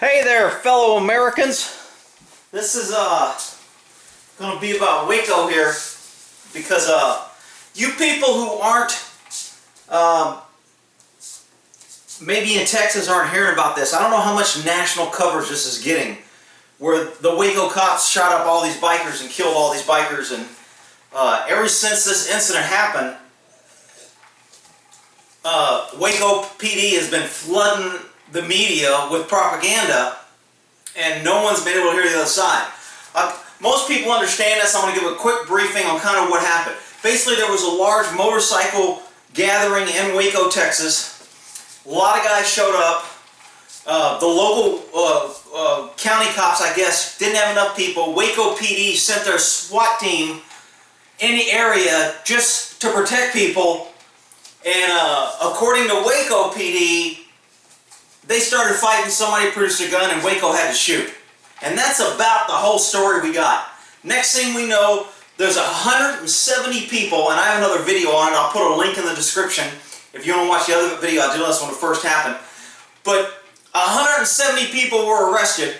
Hey there, fellow Americans. This is going to be about Waco here because you people who aren't maybe in Texas aren't hearing about this. I don't know how much national coverage this is getting, where the Waco cops shot up all these bikers and killed all these bikers, and ever since this incident happened, Waco PD has been flooding the media with propaganda, and no one's been able to hear the other side. Most people understand this. I'm going to give a quick briefing on kind of what happened. Basically, there was a large motorcycle gathering in Waco, Texas. A lot of guys showed up. The local county cops, I guess, didn't have enough people. Waco PD sent their SWAT team in the area just to protect people. And according to Waco PD, they started fighting, somebody produced a gun, and Waco had to shoot. And that's about the whole story we got. Next thing we know, there's 170 people, and I have another video on it. I'll put a link in the description if you want to watch the other video. I did this when it first happened. But 170 people were arrested,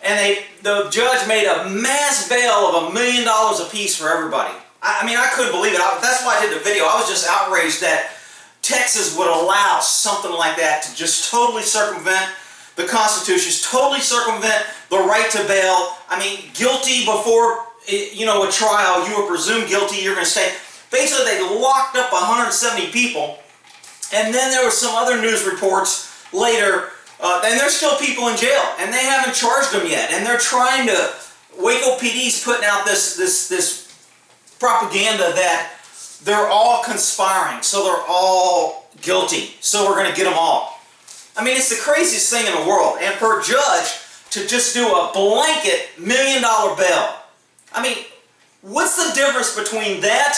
and the judge made a mass bail of $1 million apiece for everybody. I mean, I couldn't believe it. That's why I did the video. I was just outraged that Texas would allow something like that to just totally circumvent the Constitution, totally circumvent the right to bail. I mean, guilty before, a trial, you were presumed guilty, you're going to stay. Basically, they locked up 170 people, and then there were some other news reports later, and there's still people in jail, and they haven't charged them yet, and they're trying to, Waco PD's putting out this propaganda that they're all conspiring, so they're all guilty, so we're going to get them all. I mean, it's the craziest thing in the world, and for a judge to just do a blanket $1 million bail. I mean, what's the difference between that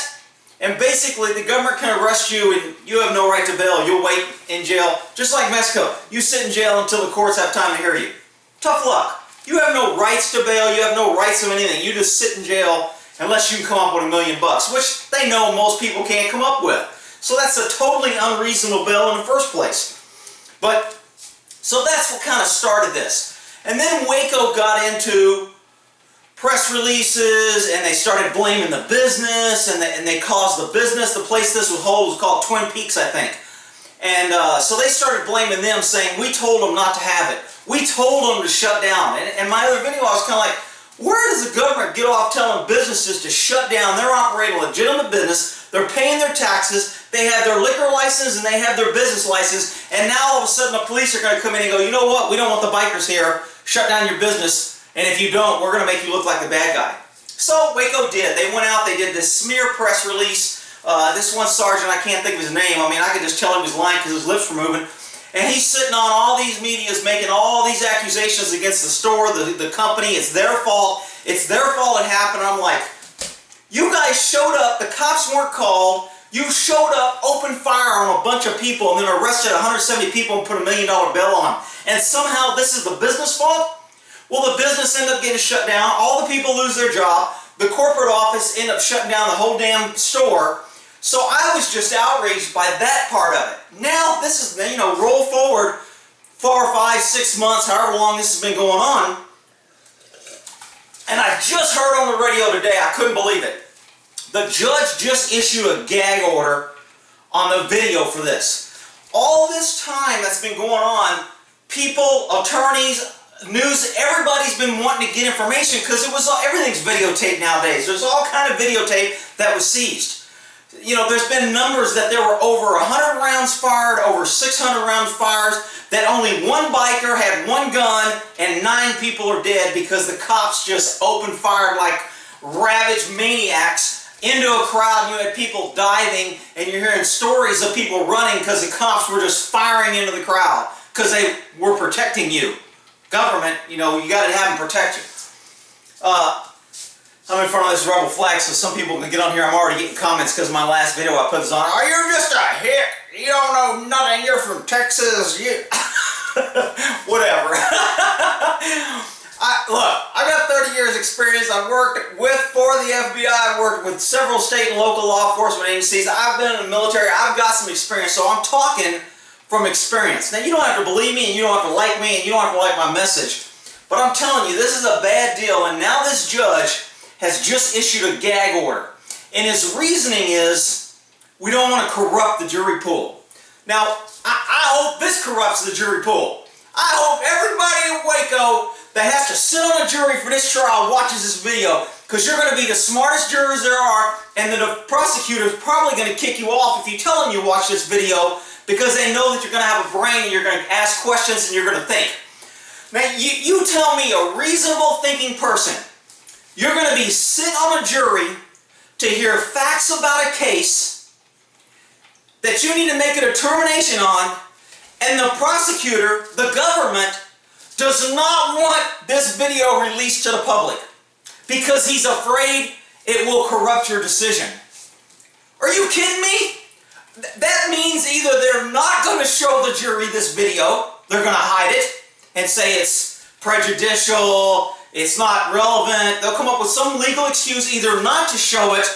and basically the government can arrest you and you have no right to bail, you'll wait in jail, just like Mexico. You sit in jail until the courts have time to hear you. Tough luck. You have no rights to bail, you have no rights of anything, you just sit in jail unless you can come up with $1 million, which they know most people can't come up with. So that's a totally unreasonable bill in the first place. But, so that's what kind of started this. And then Waco got into press releases, and they started blaming the business, and they caused the business, the place this was called Twin Peaks, I think. And so they started blaming them, saying, we told them not to have it. We told them to shut down. And my other video, I was kind of like, where does the government get off telling businesses to shut down? They're operating a legitimate business, they're paying their taxes, they have their liquor license and they have their business license, and now all of a sudden the police are going to come in and go, you know what, we don't want the bikers here, shut down your business, and if you don't, we're going to make you look like the bad guy. So Waco did. They went out, they did this smear press release. This one sergeant, I can't think of his name, I mean I could just tell he was lying because his lips were moving. And he's sitting on all these medias making all these accusations against the store, the company. It's their fault. It's their fault it happened. I'm like, you guys showed up. The cops weren't called. You showed up, opened fire on a bunch of people, and then arrested 170 people and put $1 million bail on them. And somehow this is the business fault? Well, the business ended up getting shut down. All the people lose their job. The corporate office ended up shutting down the whole damn store. So I was just outraged by that part of it. Now, this is, roll forward 4 or 5, 6 months, however long this has been going on. And I just heard on the radio today, I couldn't believe it. The judge just issued a gag order on the video for this. All this time that's been going on, people, attorneys, news, everybody's been wanting to get information because everything's videotaped nowadays. There's all kind of videotape that was seized. There's been numbers that there were over 100 rounds fired, over 600 rounds fired, that only one biker had one gun and 9 people are dead because the cops just opened fire like ravaged maniacs into a crowd. You had people diving, and you're hearing stories of people running because the cops were just firing into the crowd because they were protecting you. Government, you got to have them protect you. I'm in front of this rebel flag, so some people can get on here. I'm already getting comments because my last video I put this on. Are you just a hick? You don't know nothing. You're from Texas. Whatever. Look, I've got 30 years experience. I've worked for the FBI. I've worked with several state and local law enforcement agencies. I've been in the military. I've got some experience, so I'm talking from experience. Now, you don't have to believe me, and you don't have to like me, and you don't have to like my message, but I'm telling you, this is a bad deal, and now this judge has just issued a gag order. And his reasoning is, we don't want to corrupt the jury pool. Now, I hope this corrupts the jury pool. I hope everybody in Waco that has to sit on a jury for this trial watches this video, because you're going to be the smartest jurors there are, and the prosecutor is probably going to kick you off if you tell them you watch this video, because they know that you're going to have a brain and you're going to ask questions and you're going to think. Now, you tell me, a reasonable thinking person, you're going to be sitting on a jury to hear facts about a case that you need to make a determination on, and the prosecutor, the government, does not want this video released to the public because he's afraid it will corrupt your decision. Are you kidding me? That means either they're not going to show the jury this video, they're going to hide it and say it's prejudicial, it's not relevant. They'll come up with some legal excuse either not to show it,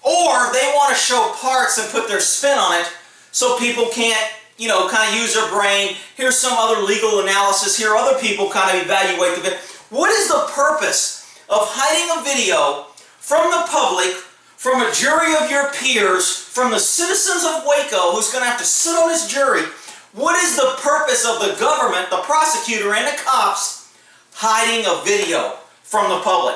or they want to show parts and put their spin on it so people can't, you know, kind of use their brain. Here's some other legal analysis. Here other people kind of evaluate the video. What is the purpose of hiding a video from the public, from a jury of your peers, from the citizens of Waco who's going to have to sit on this jury? What is the purpose of the government, the prosecutor, and the cops hiding a video from the public?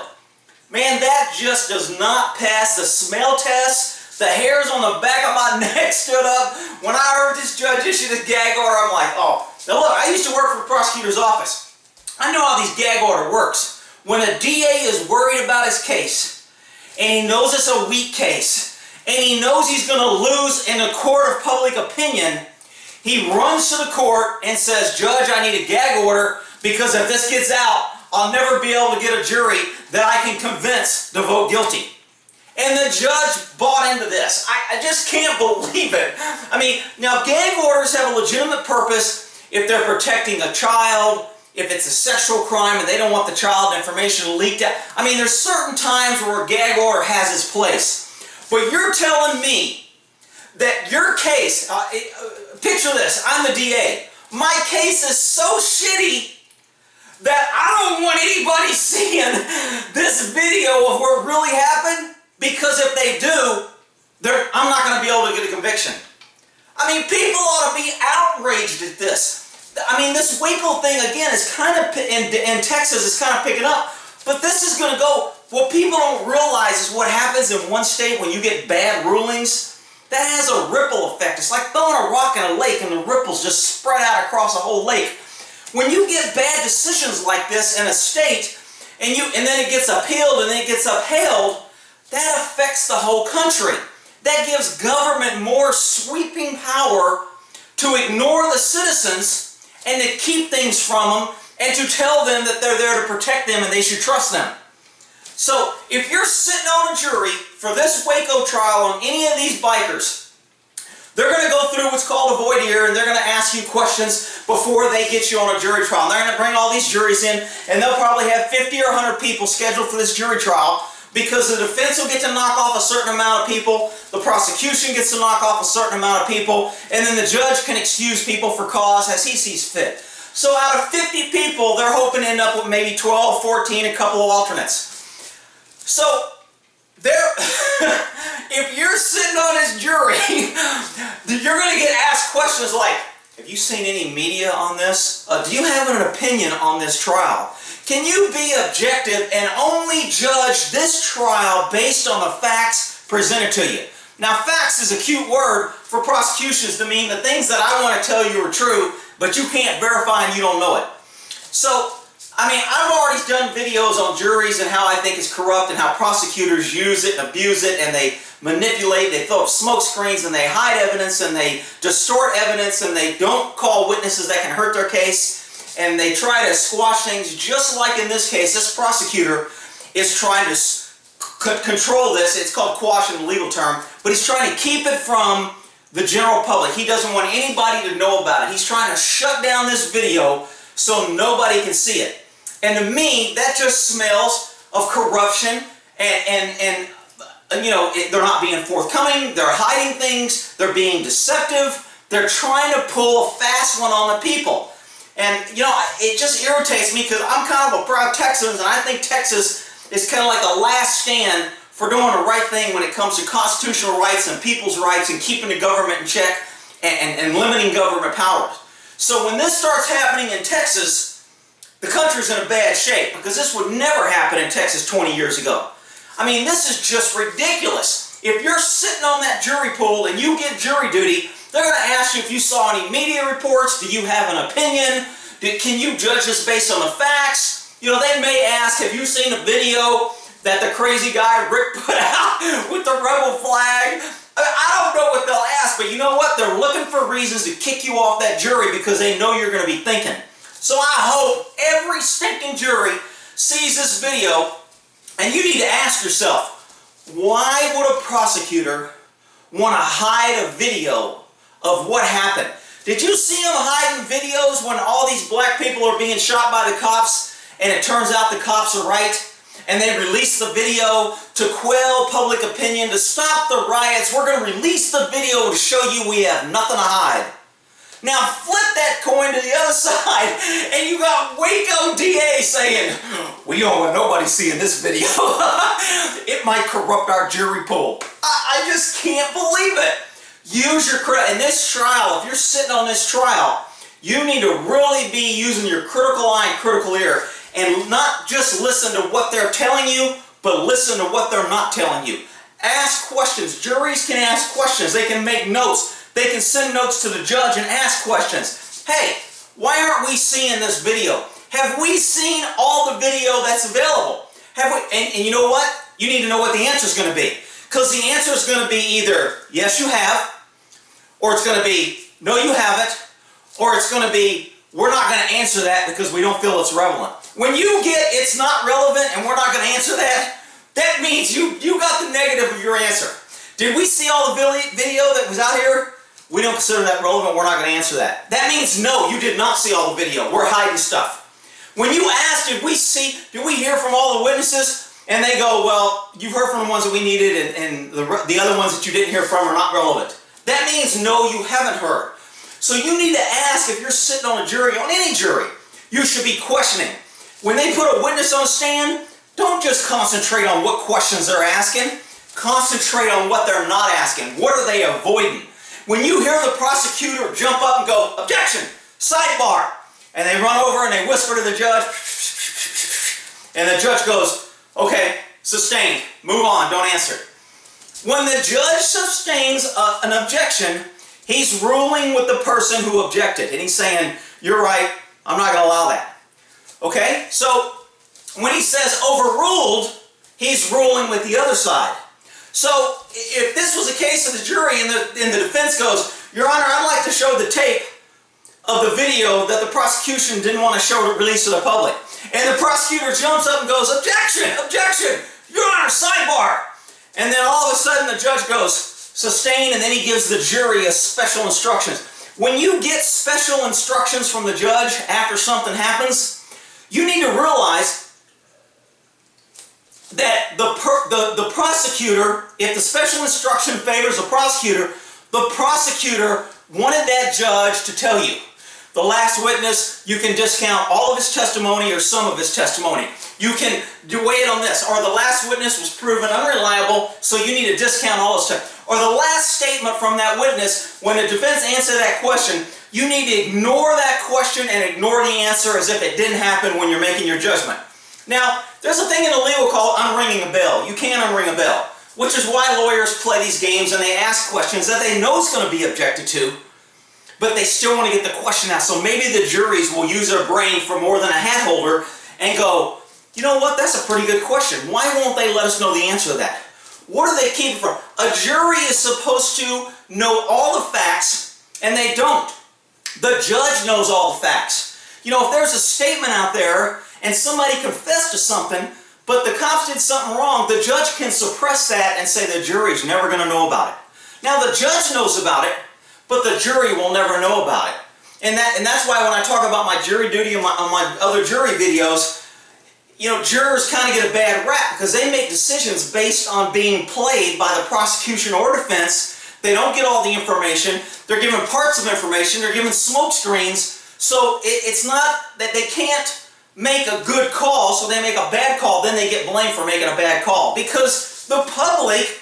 Man, that just does not pass the smell test. The hairs on the back of my neck stood up. When I heard this judge issue this gag order, I'm like, oh. Now look, I used to work for the prosecutor's office. I know how these gag order works. When a DA is worried about his case, and he knows it's a weak case, and he knows he's going to lose in a court of public opinion, he runs to the court and says, Judge, I need a gag order, because if this gets out, I'll never be able to get a jury that I can convince to vote guilty. And the judge bought into this. I just can't believe it. I mean, now gag orders have a legitimate purpose if they're protecting a child, if it's a sexual crime and they don't want the child information leaked out. I mean, there's certain times where a gag order has its place. But you're telling me that your case, picture this, I'm the DA. My case is so shitty that I don't want anybody seeing this video of what really happened, because if they do, I'm not going to be able to get a conviction. I mean, people ought to be outraged at this. I mean, this Waco thing, again, is kind of, in Texas, is kind of picking up. But this is going to go, what people don't realize is what happens in one state when you get bad rulings. That has a ripple effect. It's like throwing a rock in a lake and the ripples just spread out across a whole lake. When you get bad decisions like this in a state, and then it gets appealed and then it gets upheld, that affects the whole country. That gives government more sweeping power to ignore the citizens and to keep things from them and to tell them that they're there to protect them and they should trust them. So if you're sitting on a jury for this Waco trial on any of these bikers, they're going to go through what's called a voir dire, and they're going to ask you questions before they get you on a jury trial. And they're going to bring all these juries in, and they'll probably have 50 or 100 people scheduled for this jury trial, because the defense will get to knock off a certain amount of people, the prosecution gets to knock off a certain amount of people, and then the judge can excuse people for cause as he sees fit. So out of 50 people, they're hoping to end up with maybe 12, 14, a couple of alternates. So if you're sitting on this jury, you're going to get asked questions like, have you seen any media on this? Do you have an opinion on this trial? Can you be objective and only judge this trial based on the facts presented to you? Now, facts is a cute word for prosecutions to mean the things that I want to tell you are true, but you can't verify and you don't know it. So, I mean, I've already done videos on juries and how I think it's corrupt and how prosecutors use it and abuse it, and they manipulate, they throw up smoke screens, and they hide evidence, and they distort evidence, and they don't call witnesses that can hurt their case, and they try to squash things, just like in this case. This prosecutor is trying to control this. It's called quash in the legal term, but he's trying to keep it from the general public. He doesn't want anybody to know about it. He's trying to shut down this video so nobody can see it. And to me, that just smells of corruption, and you know, they're not being forthcoming, they're hiding things, they're being deceptive, They're trying to pull a fast one on the people. And, you know, it just irritates me because I'm kind of a proud Texan, and I think Texas is kind of like the last stand for doing the right thing when it comes to constitutional rights and people's rights and keeping the government in check and limiting government powers. So when this starts happening in Texas, the country's in a bad shape because this would never happen in Texas 20 years ago. I mean, this is just ridiculous. If you're sitting on that jury pool and you get jury duty, they're going to ask you if you saw any media reports, do you have an opinion, can you judge this based on the facts? You know, they may ask, have you seen the video that the crazy guy Rick put out with the rebel flag? I don't know what they'll ask, but you know what? They're looking for reasons to kick you off that jury because they know you're going to be thinking. So I hope every stinking jury sees this video, and you need to ask yourself, why would a prosecutor want to hide a video of what happened? Did you see them hiding videos when all these black people are being shot by the cops and it turns out the cops are right? And they release the video to quell public opinion, to stop the riots. We're going to release the video to show you we have nothing to hide. Now flip that coin to the other side and you got Waco DA saying, we don't want nobody seeing this video. It might corrupt our jury pool. I just can't believe it. Use your in this trial, if you're sitting on this trial, you need to really be using your critical eye and critical ear and not just listen to what they're telling you, but listen to what they're not telling you. Ask questions. Juries can ask questions. They can make notes. They can send notes to the judge and ask questions. Hey, why aren't we seeing this video? Have we seen all the video that's available? Have we? And you know what? You need to know what the answer is going to be. Because the answer is going to be either, yes, you have, or it's going to be, no, you haven't, or it's going to be, we're not going to answer that because we don't feel it's relevant. When you get, it's not relevant and we're not going to answer that, that means you got the negative of your answer. Did we see all the video that was out here? We don't consider that relevant, we're not going to answer that. That means no, you did not see all the video. We're hiding stuff. When you asked, did we hear from all the witnesses? And they go, well, you've heard from the ones that we needed and the other ones that you didn't hear from are not relevant. That means no, you haven't heard. So you need to ask, if you're sitting on a jury, on any jury, you should be questioning. When they put a witness on stand, don't just concentrate on what questions they're asking. Concentrate on what they're not asking. What are they avoiding? When you hear the prosecutor jump up and go, objection, sidebar, and they run over and they whisper to the judge, and the judge goes, okay, sustained, move on, don't answer. When the judge sustains an objection, he's ruling with the person who objected, and he's saying, you're right, I'm not going to allow that. Okay, so when he says overruled, he's ruling with the other side. So if this was a case of the jury and the defense goes, Your Honor, I'd like to show the tape of the video that the prosecution didn't want to show to release to the public. And the prosecutor jumps up and goes, objection, objection, Your Honor, sidebar. And then all of a sudden the judge goes, sustain, and then he gives the jury a special instructions. When you get special instructions from the judge after something happens, you need to realize that the prosecutor, if the special instruction favors the prosecutor wanted that judge to tell you, the last witness, you can discount all of his testimony or some of his testimony. You can weigh it on this. Or the last witness was proven unreliable, so you need to discount all his testimony. Or the last statement from that witness, when the defense answered that question, you need to ignore that question and ignore the answer as if it didn't happen when you're making your judgment. Now, there's a thing in the legal called unringing a bell. You can't unring a bell, which is why lawyers play these games and they ask questions that they know is going to be objected to, but they still want to get the question out. So maybe the juries will use their brain for more than a hat holder and go, you know what, that's a pretty good question. Why won't they let us know the answer to that? What are they keeping from? A jury is supposed to know all the facts, and they don't. The judge knows all the facts. You know, if there's a statement out there and somebody confessed to something, but the cops did something wrong, the judge can suppress that and say the jury's never going to know about it. Now the judge knows about it, but the jury will never know about it. And that's why when I talk about my jury duty on my other jury videos, you know, jurors kind of get a bad rap because they make decisions based on being played by the prosecution or defense They don't get all the information. They're given parts of information. They're given smoke screens. So it's not that they can't make a good call, so they make a bad call, then they get blamed for making a bad call. Because the public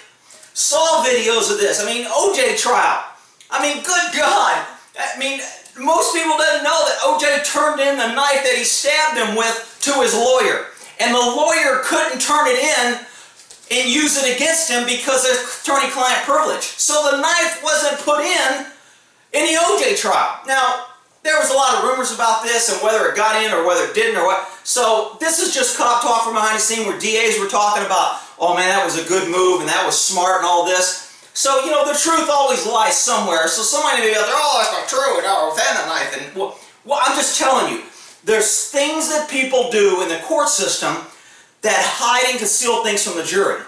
saw videos of this. I mean, OJ trial. I mean, good God. I mean, most people didn't know that OJ turned in the knife that he stabbed him with to his lawyer. And the lawyer couldn't turn it in and use it against him because of attorney-client privilege. So the knife wasn't put in the OJ trial. Now, there was a lot of rumors about this and whether it got in or whether it didn't or what. So this is just cop talk from behind the scene where DAs were talking about, oh man, that was a good move and that was smart and all this. So, you know, the truth always lies somewhere. So somebody may be out there, oh, that's not true, and oh, that knife. And well, I'm just telling you, there's things that people do in the court system that hide and conceal things from the jury.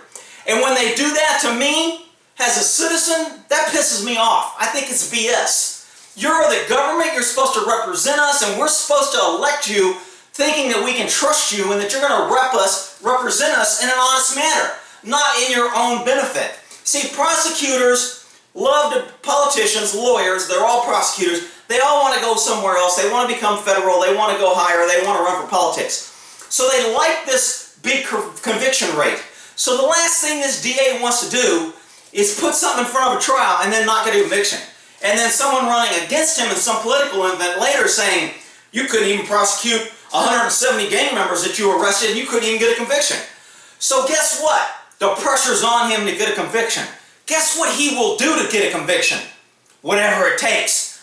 And when they do that to me, as a citizen, that pisses me off. I think it's BS. You're the government, you're supposed to represent us, and we're supposed to elect you thinking that we can trust you and that you're going to represent us in an honest manner, not in your own benefit. See, prosecutors love to, politicians, lawyers, they're all prosecutors, they all want to go somewhere else, they want to become federal, they want to go higher, they want to run for politics. So they like this big conviction rate. So the last thing this DA wants to do is put something in front of a trial and then not get a conviction. And then someone running against him in some political event later saying, you couldn't even prosecute 170 gang members that you arrested and you couldn't even get a conviction. So guess what? The pressure's on him to get a conviction. Guess what he will do to get a conviction? Whatever it takes.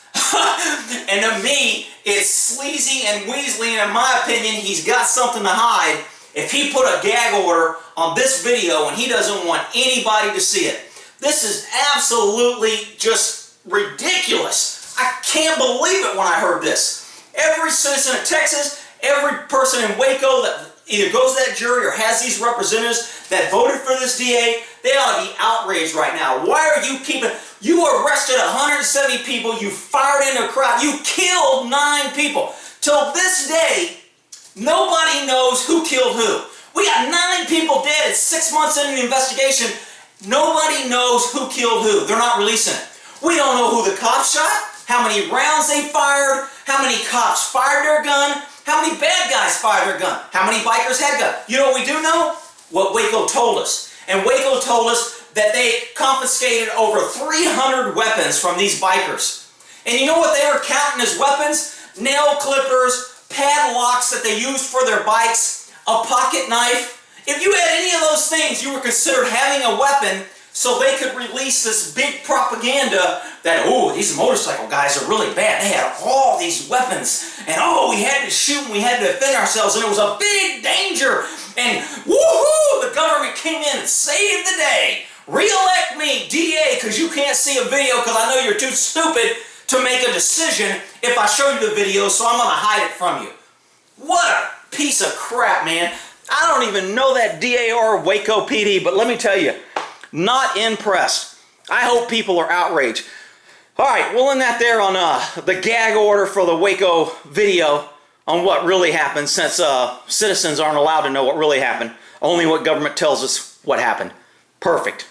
And to me, it's sleazy and weaselly, and in my opinion, he's got something to hide if he put a gag order on this video and he doesn't want anybody to see it. This is absolutely just ridiculous. I can't believe it when I heard this. Every citizen of Texas, every person in Waco that either goes to that jury or has these representatives that voted for this DA, they ought to be outraged right now. Why are you you arrested 170 people, you fired into a crowd, you killed 9 people. Till this day, nobody knows who killed who. We got 9 people dead, it's 6 months into the investigation. Nobody knows who killed who. They're not releasing it. We don't know who the cops shot, how many rounds they fired, how many cops fired their gun, how many bad guys fired their gun, how many bikers had gun. You know what we do know? What Waco told us. And Waco told us that they confiscated over 300 weapons from these bikers. And you know what they were counting as weapons? Nail clippers, padlocks that they used for their bikes, a pocket knife. If you had any of those things, you were considered having a weapon, so they could release this big propaganda that, oh, these motorcycle guys are really bad. They had all these weapons, and oh, we had to shoot and we had to defend ourselves, and it was a big danger. And woohoo, the government came in and saved the day. Re-elect me, DA, because you can't see a video because I know you're too stupid to make a decision if I show you the video, so I'm going to hide it from you. What a piece of crap, man. I don't even know that DA or Waco PD, but let me tell you, not impressed. I hope people are outraged. All right, we'll end that there on the gag order for the Waco video on what really happened, since citizens aren't allowed to know what really happened. Only what government tells us what happened. Perfect.